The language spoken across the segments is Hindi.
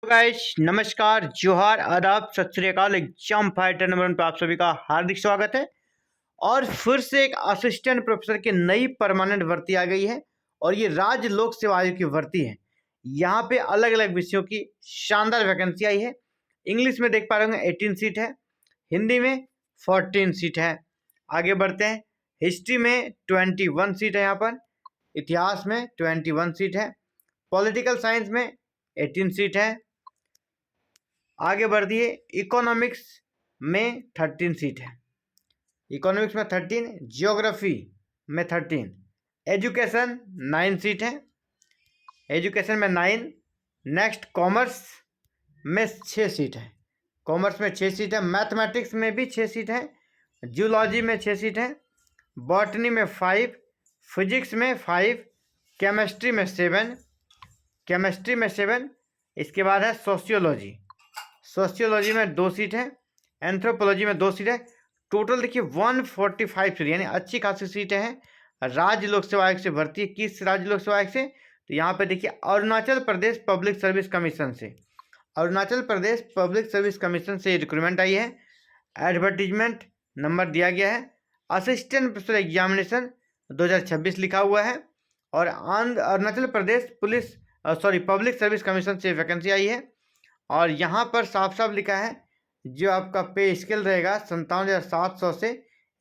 गाइस नमस्कार जोहार आदाब सत श्री अकाल। एग्जाम फाइटर नंबर 1 पे आप सभी का हार्दिक स्वागत है। और फिर से एक असिस्टेंट प्रोफेसर की नई परमानेंट भर्ती आ गई है और ये राज्य लोक सेवा आयोग की भर्ती है। यहाँ पे अलग अलग विषयों की शानदार वैकेंसी आई है। इंग्लिश में देख पा रहे होंगे 18 सीट है, हिंदी में 14 सीट है। आगे बढ़ते हैं। हिस्ट्री में 21 सीट है, यहाँ पर इतिहास में 21 सीट है, पॉलिटिकल साइंस में 18 सीट है। आगे बढ़ दिए। इकोनॉमिक्स में 13 सीट है, इकोनॉमिक्स में 13, जियोग्राफी में 13, एजुकेशन 9 सीट है, एजुकेशन में 9। नेक्स्ट कॉमर्स में 6 सीट है, कॉमर्स में 6 सीट है, मैथमेटिक्स में भी 6 सीट है, जूलॉजी में 6 सीट है, बॉटनी में 5, फिजिक्स में 5, केमिस्ट्री में 7, केमिस्ट्री में 7। इसके बाद है सोशियोलॉजी, सोशियोलॉजी में 2 सीट है, एंथ्रोपोलॉजी में 2 सीट है। टोटल देखिए 145 सीट, यानी अच्छी खासी सीटें हैं। राज्य लोक सेवा आयोग से भर्ती है। किस राज्य लोक सेवा आयोग से? तो यहाँ पे देखिए Arunachal Pradesh public service commission से, Arunachal Pradesh public service commission से रिक्रूटमेंट आई है। एडवर्टीजमेंट नंबर दिया गया है। असिस्टेंट प्रोफेसर एग्जामिनेशन 2026 लिखा हुआ है। और Arunachal Pradesh public service commission से वैकेंसी आई है। और यहाँ पर साफ साफ लिखा है जो आपका पे स्केल रहेगा 57,700 से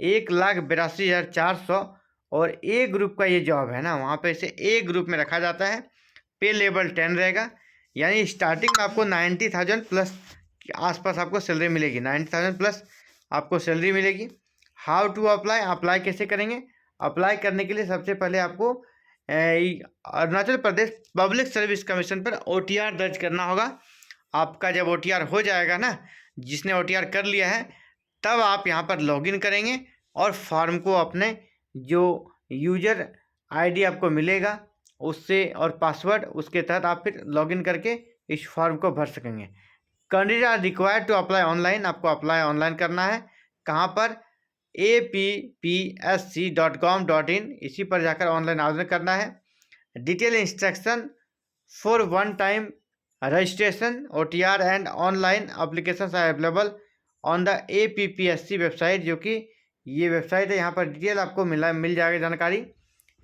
1,82,400। और ए ग्रुप का ये जॉब है ना, वहाँ पे इसे ए ग्रुप में रखा जाता है। पे लेवल 10 रहेगा, यानी स्टार्टिंग में आपको 90,000 प्लस के आसपास आपको सैलरी मिलेगी। 90,000 प्लस आपको सैलरी मिलेगी। हाउ टू अप्लाई, अप्लाई कैसे करेंगे? अप्लाई करने के लिए सबसे पहले आपको Arunachal Pradesh public service commission पर OTR दर्ज करना होगा। आपका जब OTR हो जाएगा ना, जिसने OTR कर लिया है, तब आप यहाँ पर लॉगिन करेंगे और फॉर्म को अपने जो यूजर आईडी आपको मिलेगा उससे और पासवर्ड, उसके तहत आप फिर लॉगिन करके इस फॉर्म को भर सकेंगे। Candidate are required to apply online, आपको अप्लाई ऑनलाइन करना है। कहाँ पर? appsc.com.in, इसी पर जाकर ऑनलाइन आवेदन करना है। Detail instruction for one time registration, OTR and online applications are available on the APPSC website, जो कि ये वेबसाइट है। यहाँ पर डिटेल आपको मिल जाएगी जानकारी।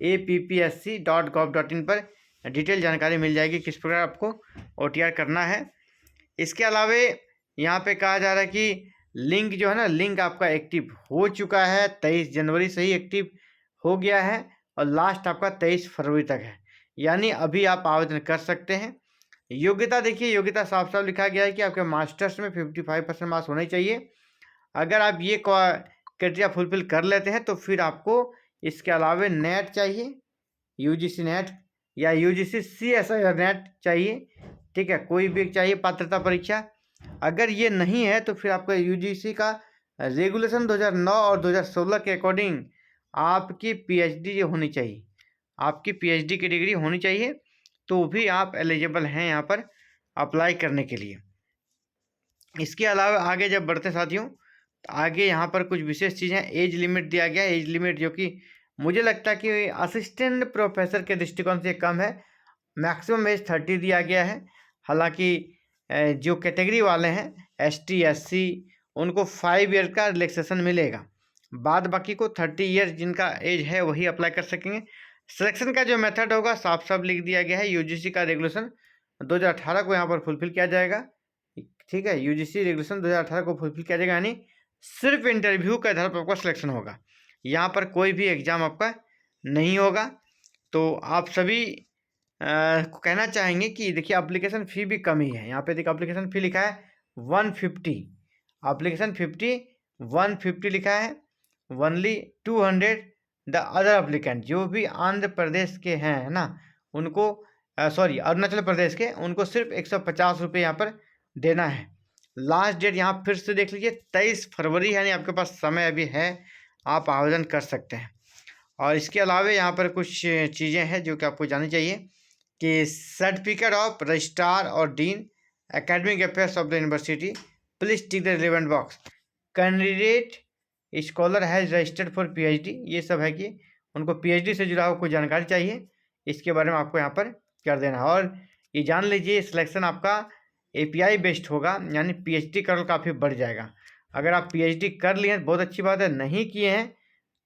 appsc.gov.in पर डिटेल जानकारी मिल जाएगी किस प्रकार आपको OTR करना है। इसके अलावा यहाँ पे कहा जा रहा है कि लिंक जो है ना, लिंक आपका एक्टिव हो चुका है, 23 जनवरी से ही एक्टिव हो गया है और लास्ट आपका 23 फरवरी तक है, यानी अभी आप आवेदन कर सकते हैं। योग्यता देखिए, योग्यता साफ साफ लिखा गया है कि आपके मास्टर्स में 55% मार्क्स होने चाहिए। अगर आप ये क्राइटेरिया फुलफिल कर लेते हैं तो फिर आपको इसके अलावा नेट चाहिए, UGC नेट या UGC CSIR नेट चाहिए, ठीक है, कोई भी चाहिए पात्रता परीक्षा। अगर ये नहीं है तो फिर आपका UGC का रेगुलेशन 2009 और 2016 के अकॉर्डिंग आपकी PhD जो होनी चाहिए, आपकी PhD की डिग्री होनी चाहिए, तो भी आप एलिजिबल हैं यहाँ पर अप्लाई करने के लिए। इसके अलावा आगे जब बढ़ते साथियों, तो आगे यहाँ पर कुछ विशेष चीज़ें, एज लिमिट दिया गया है। एज लिमिट जो कि मुझे लगता है कि असिस्टेंट प्रोफेसर के दृष्टिकोण से कम है। मैक्सिमम एज 30 दिया गया है। हालांकि जो कैटेगरी वाले हैं ST SC, उनको 5 ईयर का रिलैक्सेशन मिलेगा। बाद बाकी को 30 ईयर जिनका एज है वही अप्लाई कर सकेंगे। सिलेक्शन का जो मेथड होगा साफ साफ लिख दिया गया है। UGC का रेगुलेशन 2018 को यहाँ पर फुलफिल किया जाएगा, ठीक है, UGC रेगुलेशन 2018 को फुलफिल किया जाएगा, यानी सिर्फ इंटरव्यू के आधार पर आपका सिलेक्शन होगा। यहाँ पर कोई भी एग्जाम आपका नहीं होगा। तो आप सभी को कहना चाहेंगे कि देखिए एप्लीकेशन फ़ी भी कम ही है। यहाँ पे देखिए एप्लीकेशन फ़ी लिखा है 150, एप्लीकेशन 150 लिखा है। ओनली 200 द अदर एप्लीकेंट, जो भी आंध्र प्रदेश के हैं ना, उनको अरुणाचल प्रदेश के, उनको सिर्फ 150 रुपये यहाँ पर देना है। लास्ट डेट यहाँ फिर से देख लीजिए 23 फरवरी, यानी आपके पास समय अभी है, आप आवेदन कर सकते हैं। और इसके अलावा यहाँ पर कुछ चीज़ें हैं जो कि आपको जाननी चाहिए कि सर्टिफिकेट ऑफ रजिस्ट्रार और dean academic affairs of the university, please tick the relevant box. Candidate scholar has registered for PhD, ये सब है कि उनको PhD से जुड़ा हुआ कोई जानकारी चाहिए, इसके बारे में आपको यहाँ पर कर देना है। और ये जान लीजिए सिलेक्शन आपका API बेस्ड होगा, यानी PhD करोड़ काफ़ी बढ़ जाएगा। अगर आप PhD कर लिए हैं बहुत अच्छी बात है, नहीं किए हैं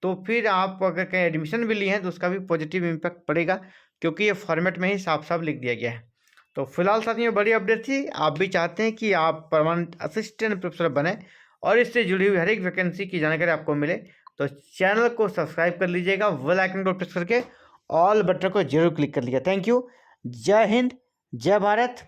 तो फिर आप अगर कहीं एडमिशन भी लिए हैं तो उसका भी पॉजिटिव इम्पैक्ट पड़ेगा, क्योंकि ये फॉर्मेट में ही साफ साफ लिख दिया गया है। तो फिलहाल साथियों बड़ी अपडेट थी। आप भी चाहते हैं कि आप परमानेंट असिस्टेंट प्रोफेसर बने और इससे जुड़ी हुई हर एक वैकेंसी की जानकारी आपको मिले, तो चैनल को सब्सक्राइब कर लीजिएगा, बेल आइकन को प्रेस करके ऑल बटन को जरूर क्लिक कर लीजिएगा। Thank you. जय हिंद, जय भारत।